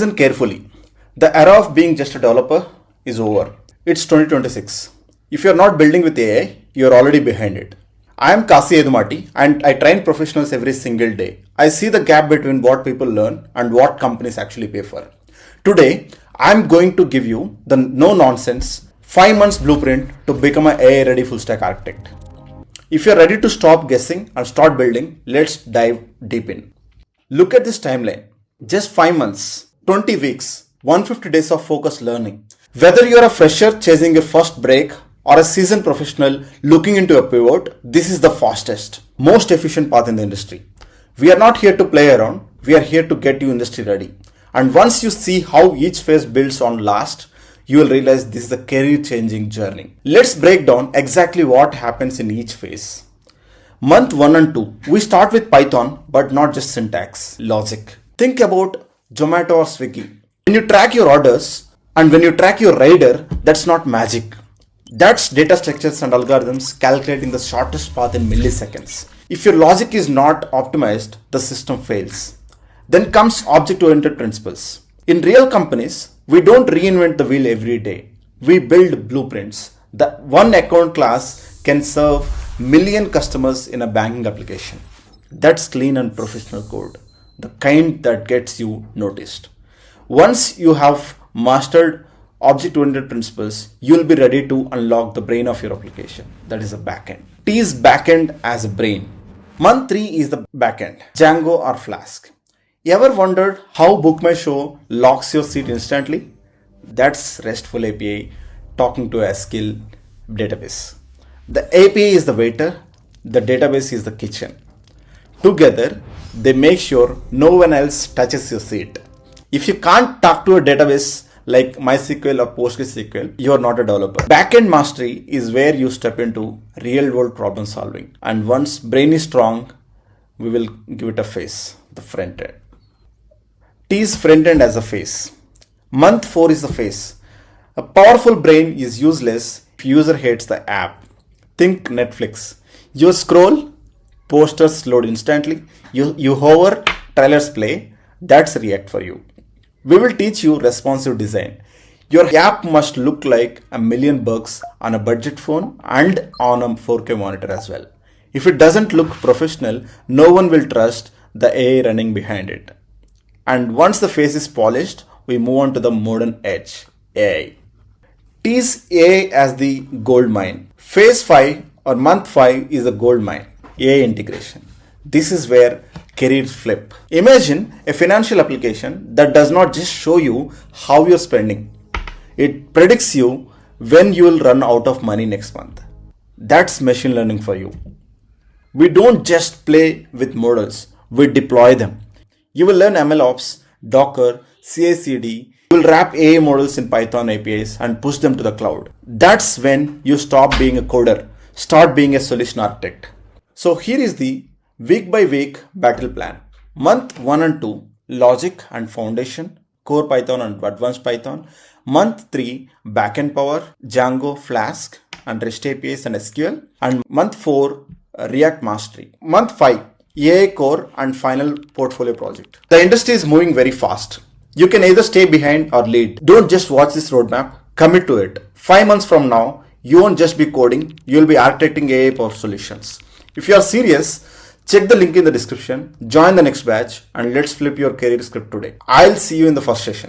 Listen carefully. The era of being just a developer is over. It's 2026. If you're not building with AI, you're already behind it. I am Kasi Admati and I train professionals every single day. I see the gap between what people learn and what companies actually pay for. Today, I'm going to give you the no-nonsense 5 months blueprint to become an AI-ready full-stack architect. If you're ready to stop guessing and start building, let's dive deep in. Look at this timeline. Just 5 months, 20 weeks, 150 days of focused learning. Whether you're a fresher chasing your first break or a seasoned professional looking into a pivot, this is the fastest, most efficient path in the industry. We are not here to play around. We are here to get you industry ready. And once you see how each phase builds on last, you will realize this is a career changing journey. Let's break down exactly what happens in each phase. Month 1 and 2, we start with Python, but not just syntax, logic. Think about Zomato or Swiggy. When you track your orders and when you track your rider, that's not magic. That's data structures and algorithms calculating the shortest path in milliseconds. If your logic is not optimized, the system fails. Then comes object-oriented principles. In real companies, we don't reinvent the wheel every day. We build blueprints. The one account class can serve million customers in a banking application. That's clean and professional code, the kind that gets you noticed. Once you have mastered object-oriented principles, you'll be ready to unlock the brain of your application. That is a backend. Tease backend as a brain. Month 3 is the backend, Django or Flask. You ever wondered how BookMyShow locks your seat instantly? That's RESTful API talking to a SQL database. The API is the waiter, the database is the kitchen. Together, they make sure no one else touches your seat. If you can't talk to a database like MySQL or PostgreSQL, you're not a developer. Backend mastery is where you step into real world problem solving. And once brain is strong, we will give it a face, the front end. Tease front end as a face. Month 4 is the face. A powerful brain is useless if user hates the app. Think Netflix. You scroll, posters load instantly. You hover, trailers play. That's React for you. We will teach you responsive design. Your app must look like a million bucks on a budget phone and on a 4K monitor as well. If it doesn't look professional, no one will trust the AI running behind it. And once the face is polished, we move on to the modern edge, AI. Tease AI as the gold mine. Phase 5 or month 5 is the gold mine, AI integration. This is where careers flip. Imagine a financial application that does not just show you how you're spending. It predicts you when you will run out of money next month. That's machine learning for you. We don't just play with models, we deploy them. You will learn MLOps, Docker, CI/CD. You will wrap AI models in Python APIs and push them to the cloud. That's when you stop being a coder, start being a solution architect. So here is the week by week battle plan. Month 1 and 2, logic and foundation, core Python and advanced Python. Month 3, backend power, Django, Flask and REST APIs and SQL. And month 4, React mastery. Month 5, AI core and final portfolio project. The industry is moving very fast. You can either stay behind or lead. Don't just watch this roadmap, commit to it. 5 months from now, you won't just be coding, you'll be architecting AI power solutions. If you are serious, check the link in the description, join the next batch, and let's flip your career script today. I'll see you in the first session.